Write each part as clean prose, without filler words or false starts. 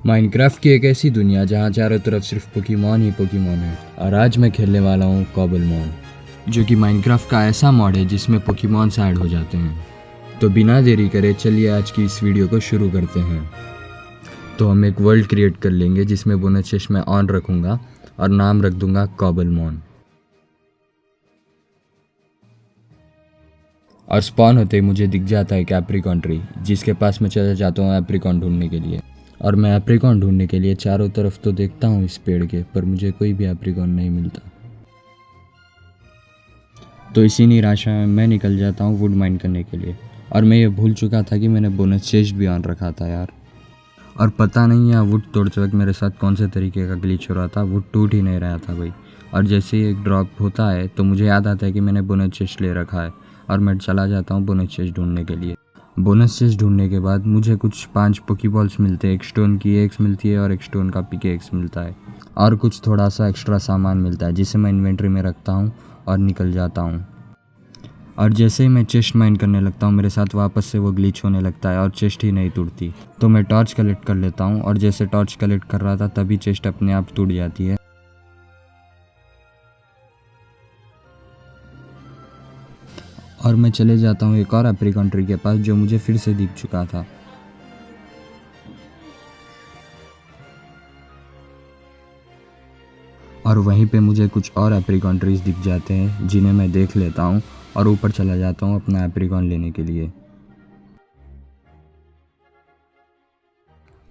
Minecraft की एक ऐसी दुनिया जहाँ चारों तरफ सिर्फ पोकेमॉन ही पोकेमॉन है। और आज मैं खेलने वाला हूँ कॉबलमॉन, जो कि माइनक्राफ्ट का ऐसा मॉड है जिसमें पोकेमॉन ऐड हो जाते हैं। तो बिना देरी करे चलिए आज की इस वीडियो को शुरू करते हैं। तो हम एक वर्ल्ड क्रिएट कर लेंगे जिसमें बोनस चेस्ट मैं ऑन रखूँगा और नाम रख दूँगा कॉबलमॉन। और स्पॉन होते ही मुझे दिख जाता है एक एप्रिकॉन ट्री, जिसके पास मैं चला जाता हूँ एप्रिकॉन ढूंढने के लिए। और मैं एप्रिकॉन ढूंढने के लिए चारों तरफ तो देखता हूँ इस पेड़ के, पर मुझे कोई भी एप्रिकॉन नहीं मिलता। तो इसी निराशा में मैं निकल जाता हूँ वुड माइन करने के लिए। और मैं ये भूल चुका था कि मैंने बोनस चेस्ट भी ऑन रखा था यार। और पता नहीं यार वुड तोड़ते वक्त मेरे साथ कौन से तरीके का ग्लिच हो रहा था, वुड टूट ही नहीं रहा था भाई। और जैसे ही एक ड्रॉप होता है तो मुझे याद आता है कि मैंने बोनस चेस्ट ले रखा है और मैं चला जाता हूँ बोनस चेस्ट ढूंढने के लिए। बोनस चेस्ट ढूंढने के बाद मुझे कुछ 5 पोकीबॉल्स मिलते हैं, एक स्टोन की एक्स मिलती है और एक स्टोन का पिकेक्स मिलता है। और कुछ थोड़ा सा एक्स्ट्रा सामान मिलता है जिसे मैं इन्वेंट्री में रखता हूँ और निकल जाता हूँ। और जैसे ही मैं चेस्ट माइन करने लगता हूँ मेरे साथ वापस से वो ग्लिच होने लगता है और चेस्ट ही नहीं टूटती। तो मैं टॉर्च कलेक्ट कर लेता हूँ और जैसे टॉर्च कलेक्ट कर रहा था तभी चेस्ट अपने आप टूट जाती है। और मैं चले जाता हूँ एक और एप्रिकॉन ट्री के पास जो मुझे फिर से दिख चुका था। और वहीं पे मुझे कुछ और एप्रिकॉन ट्रीज दिख जाते हैं जिन्हें मैं देख लेता हूँ और ऊपर चला जाता हूँ अपना एप्रिकॉन लेने के लिए।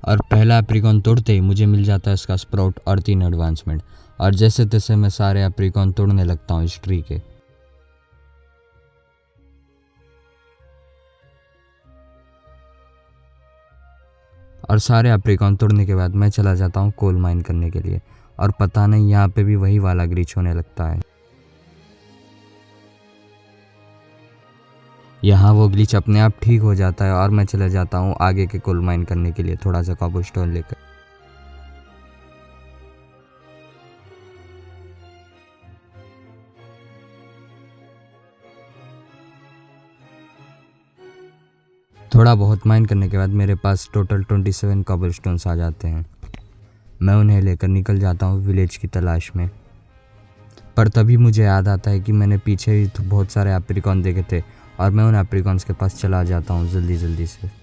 और पहला एप्रिकॉन तोड़ते ही मुझे मिल जाता है इसका स्प्राउट और 3 एडवांसमेंट। और जैसे तैसे मैं सारे एप्रिकॉन तोड़ने लगता हूँ इस ट्री के। और सारे एप्रिकॉन तोड़ने के बाद मैं चला जाता हूँ कोल माइन करने के लिए। और पता नहीं यहाँ पे भी वही वाला ग्लिच होने लगता है। यहाँ वो ग्लिच अपने आप ठीक हो जाता है और मैं चला जाता हूँ आगे के कोल माइन करने के लिए थोड़ा सा कॉबलस्टोन लेकर। थोड़ा बहुत माइन करने के बाद मेरे पास टोटल 27 कॉबलस्टोन्स आ जाते हैं। मैं उन्हें लेकर निकल जाता हूँ विलेज की तलाश में। पर तभी मुझे याद आता है कि मैंने पीछे ही तो बहुत सारे एप्रिकॉन देखे थे और मैं उन एप्रिकॉन्स के पास चला जाता हूँ जल्दी जल्दी से।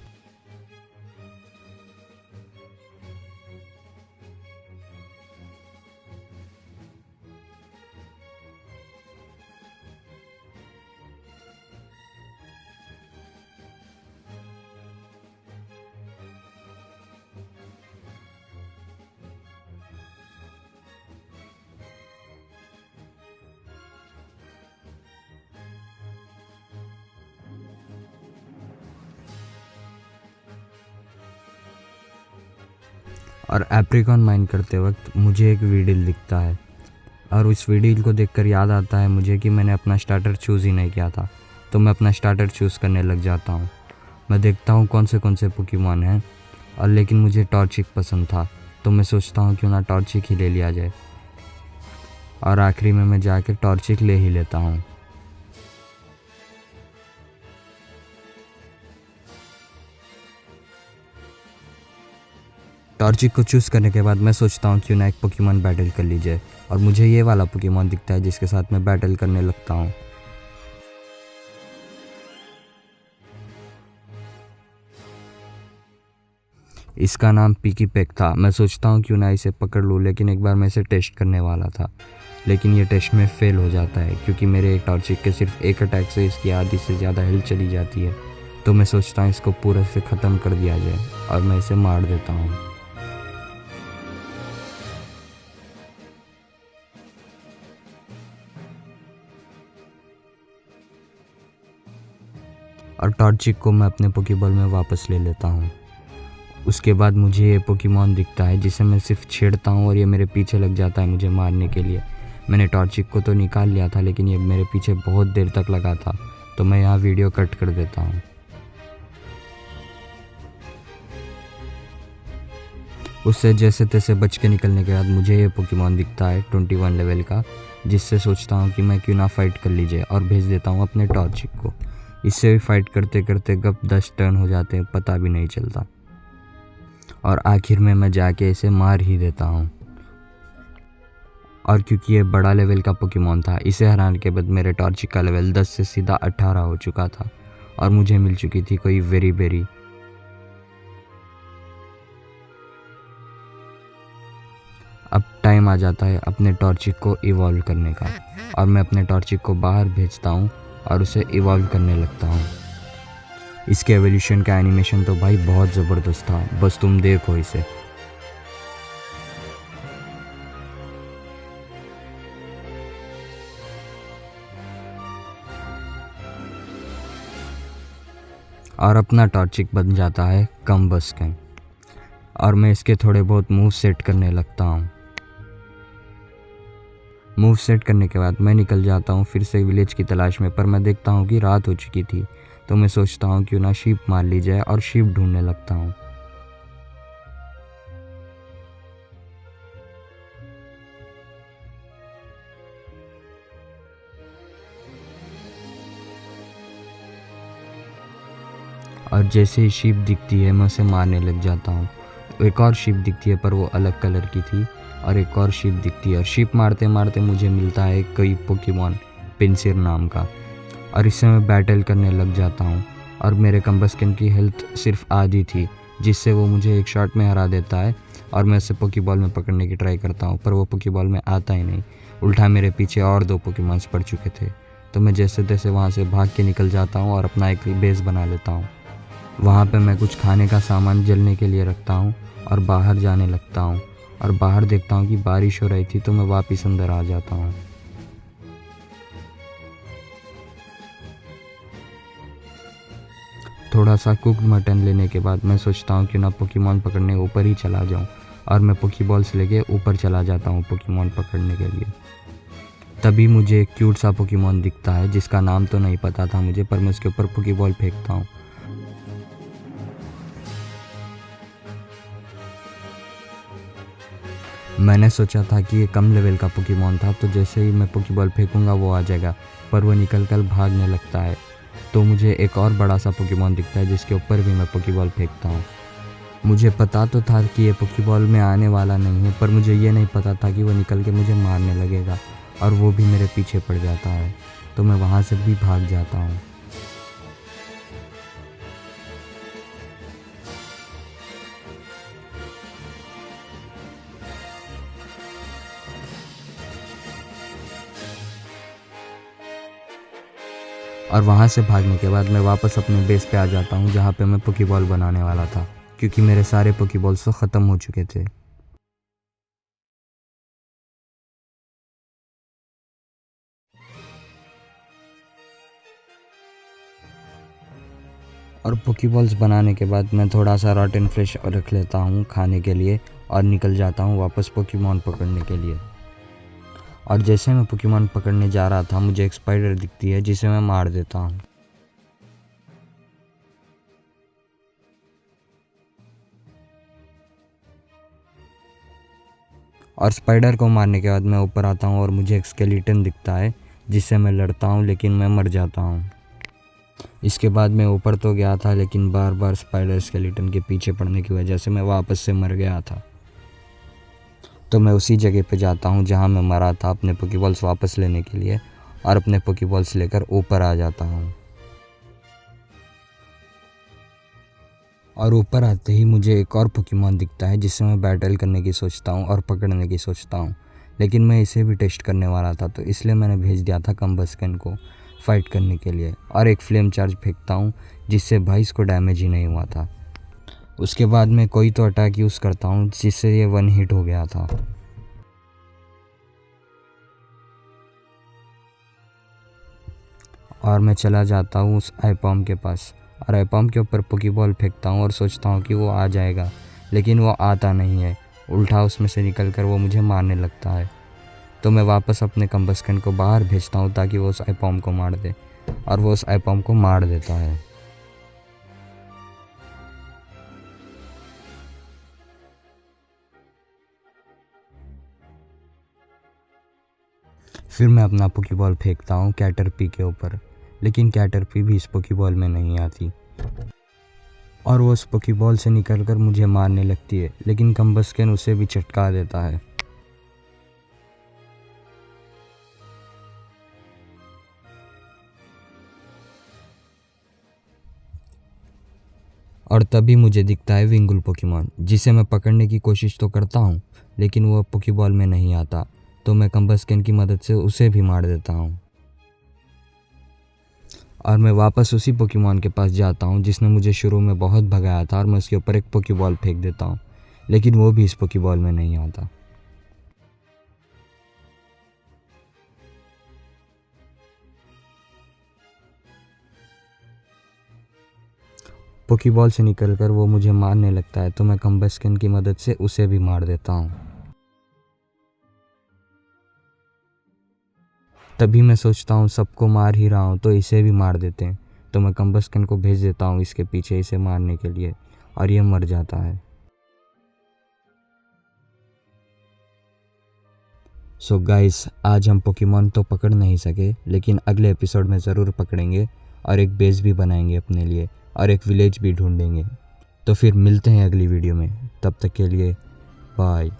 और एप्रिकॉन माइन करते वक्त मुझे एक वीडिल दिखता है और उस वीडिल को देखकर याद आता है मुझे कि मैंने अपना स्टार्टर चूज़ ही नहीं किया था। तो मैं अपना स्टार्टर चूज़ करने लग जाता हूँ। मैं देखता हूँ कौन से पोकेमॉन हैं और लेकिन मुझे टॉर्चिक पसंद था तो मैं सोचता हूँ क्यों ना टॉर्चिक ही ले लिया जाए। और आखिरी में मैं जाकर टॉर्चिक ले ही लेता हूँ। टॉर्चिक को चूज़ करने के बाद मैं सोचता हूँ क्यों ना एक पोकेमॉन बैटल कर ली जाए और मुझे ये वाला पोकेमॉन दिखता है जिसके साथ मैं बैटल करने लगता हूँ। इसका नाम पीकी पैक था। मैं सोचता हूँ क्यों ना इसे पकड़ लूँ, लेकिन एक बार मैं इसे टेस्ट करने वाला था लेकिन ये टेस्ट में फेल हो जाता है क्योंकि मेरे एक टॉर्चिक के सिर्फ एक अटैक से इसकी आधी से ज़्यादा हेल्थ चली जाती है। तो मैं सोचता हूँ इसको पूरे से ख़त्म कर दिया जाए और मैं इसे मार देता हूँ। और टॉर्चिक को मैं अपने पोकेबॉल में वापस ले लेता हूँ। उसके बाद मुझे ये पोकेमॉन दिखता है जिसे मैं सिर्फ छेड़ता हूँ और ये मेरे पीछे लग जाता है मुझे मारने के लिए। मैंने टॉर्चिक को तो निकाल लिया था लेकिन ये मेरे पीछे बहुत देर तक लगा था। तो मैं यहाँ वीडियो कट कर देता हूँ। उससे जैसे तैसे बच के निकलने के बाद मुझे ये पोकेमॉन दिखता है 21 लेवल का, जिससे सोचता हूँ कि मैं क्यों ना फाइट कर लीजिए और भेज देता हूँ अपने टॉर्चिक को। इससे भी फाइट करते करते कब 10 टर्न हो जाते हैं पता भी नहीं चलता। और आखिर में मैं जाके इसे मार ही देता हूँ। और क्योंकि ये बड़ा लेवल का पोकेमॉन था, इसे हराने के बाद मेरे टॉर्चिक का लेवल 10 से सीधा 18 हो चुका था और मुझे मिल चुकी थी कोई वेरी बेरी। अब टाइम आ जाता है अपने टॉर्चिक को इवॉल्व करने का और मैं अपने टॉर्चिक को बाहर भेजता हूँ और उसे इवॉल्व करने लगता हूँ। इसके एवोल्यूशन का एनिमेशन तो भाई बहुत ज़बरदस्त था, बस तुम देखो इसे। और अपना टॉर्चिक बन जाता है कम्बस्कन और मैं इसके थोड़े बहुत मूव सेट करने लगता हूँ। मूव सेट करने के बाद मैं निकल जाता हूँ फिर से विलेज की तलाश में, पर मैं देखता हूँ कि रात हो चुकी थी। तो मैं सोचता हूँ क्यों ना शीप मार ली जाए और शीप ढूंढने लगता हूँ। और जैसे ही शीप दिखती है मैं उसे मारने लग जाता हूँ। एक और शीप दिखती है पर वो अलग कलर की थी, और एक और शीप दिखती है और शीप मारते मारते मुझे मिलता है कोई पोकेमॉन पिंसिर नाम का, और इससे मैं बैटल करने लग जाता हूँ। और मेरे कम्बस्कन की हेल्थ सिर्फ आधी थी, जिससे वो मुझे एक शॉट में हरा देता है। और मैं उसे पोकेबॉल में पकड़ने की ट्राई करता हूँ, पर वो पोकेबॉल में आता ही नहीं। उल्टा मेरे पीछे और 2 पोकेमॉन्स पड़ चुके थे। तो मैं जैसे तैसे वहाँ से भाग के निकल जाता हूँ और अपना एक बेस बना लेता हूँ। वहाँ पे मैं कुछ खाने का सामान जलने के लिए रखता हूँ और बाहर जाने लगता हूँ। और बाहर देखता हूँ कि बारिश हो रही थी, तो मैं वापस अंदर आ जाता हूँ। थोड़ा सा कुक्ड मटन लेने के बाद मैं सोचता हूँ कि ना पोकेमॉन पकड़ने ऊपर ही चला जाऊँ, और मैं पोकेबॉल्स लेके ऊपर चला जाता हूँ पोकेमॉन पकड़ने के लिए। तभी मुझे एक क्यूट सा पोकेमॉन दिखता है जिसका नाम तो नहीं पता था मुझे, पर मैं उसके ऊपर पोकेबॉल फेंकता हूँ। मैंने सोचा था कि ये कम लेवल का पोकेमॉन था, तो जैसे ही मैं पोकेबॉल फेंकूंगा वो आ जाएगा, पर वो निकल कर भागने लगता है। तो मुझे एक और बड़ा सा पोकेमॉन दिखता है जिसके ऊपर भी मैं पोकेबॉल फेंकता हूँ। मुझे पता तो था कि ये पोकेबॉल में आने वाला नहीं है, पर मुझे ये नहीं पता था कि वो निकल के मुझे मारने लगेगा और वो भी मेरे पीछे पड़ जाता है। तो मैं वहाँ से भी भाग जाता हूँ। और वहाँ से भागने के बाद मैं वापस अपने बेस पे आ जाता हूँ जहाँ पे मैं पोकेबॉल बनाने वाला था, क्योंकि मेरे सारे पोकेबॉल्स तो ख़त्म हो चुके थे। और पोकेबॉल्स बनाने के बाद मैं थोड़ा सा रॉटन फ्लेश रख लेता हूँ खाने के लिए और निकल जाता हूँ वापस पोकेमॉन पकड़ने के लिए। और जैसे मैं पोकेमॉन पकड़ने जा रहा था, मुझे एक स्पाइडर दिखती है जिसे मैं मार देता हूँ। और स्पाइडर को मारने के बाद मैं ऊपर आता हूँ और मुझे एक स्केलेटन दिखता है जिससे मैं लड़ता हूँ, लेकिन मैं मर जाता हूँ। इसके बाद मैं ऊपर तो गया था, लेकिन बार बार स्पाइडर स्केलेटन के पीछे पड़ने की वजह से मैं वापस से मर गया था। तो मैं उसी जगह पे जाता हूँ जहाँ मैं मरा था अपने पोकेबॉल्स वापस लेने के लिए, और अपने पोकेबॉल्स लेकर ऊपर आ जाता हूँ। और ऊपर आते ही मुझे एक और पोकेमॉन दिखता है जिससे मैं बैटल करने की सोचता हूँ और पकड़ने की सोचता हूँ, लेकिन मैं इसे भी टेस्ट करने वाला था, तो इसलिए मैंने भेज दिया था कम्बस्कन को फाइट करने के लिए। और एक फ्लेम चार्ज फेंकता हूँ जिससे भाई इसको डैमेज ही नहीं हुआ था। उसके बाद मैं कोई तो अटैक यूज़ करता हूँ जिससे ये 1 हिट हो गया था। और मैं चला जाता हूँ उस आईपॉम के पास, और आईपॉम के ऊपर पोकेबॉल फेंकता हूँ और सोचता हूँ कि वो आ जाएगा, लेकिन वो आता नहीं है। उल्टा उसमें से निकल कर वो मुझे मारने लगता है। तो मैं वापस अपने कम्बस्कन को बाहर भेजता हूँ ताकि वो उस आईपॉम को मार दे, और वो उस आईपॉम को मार देता है। फिर मैं अपना पोकेबॉल फेंकता हूँ कैटरपी के ऊपर, लेकिन कैटरपी भी इस पोकेबॉल में नहीं आती। और वो उस पोकीबॉल से निकलकर मुझे मारने लगती है, लेकिन कम्बस्कन उसे भी चटका देता है। और तभी मुझे दिखता है विंगुल पोकेमॉन, जिसे मैं पकड़ने की कोशिश तो करता हूँ, लेकिन वो पोकेबॉल में नहीं आता, तो मैं कम्बस्कन की मदद से उसे भी मार देता हूँ। और मैं वापस उसी पोकेमॉन के पास जाता हूँ जिसने मुझे शुरू में बहुत भगाया था, और मैं उसके ऊपर एक पोकेबॉल फेंक देता हूँ, लेकिन वो भी इस पोकेबॉल में नहीं आता। पोकेबॉल से निकलकर वो मुझे मारने लगता है, तो मैं कम्बस्कन की मदद से उसे भी मार देता हूँ। तभी मैं सोचता हूँ सबको मार ही रहा हूँ तो इसे भी मार देते हैं, तो मैं कम्बस्कन को भेज देता हूँ इसके पीछे इसे मारने के लिए, और ये मर जाता है। सो गाइस, आज हम पोकेमॉन तो पकड़ नहीं सके, लेकिन अगले एपिसोड में ज़रूर पकड़ेंगे और एक बेस भी बनाएंगे अपने लिए, और एक विलेज भी ढूंढेंगे। तो फिर मिलते हैं अगली वीडियो में, तब तक के लिए बाय।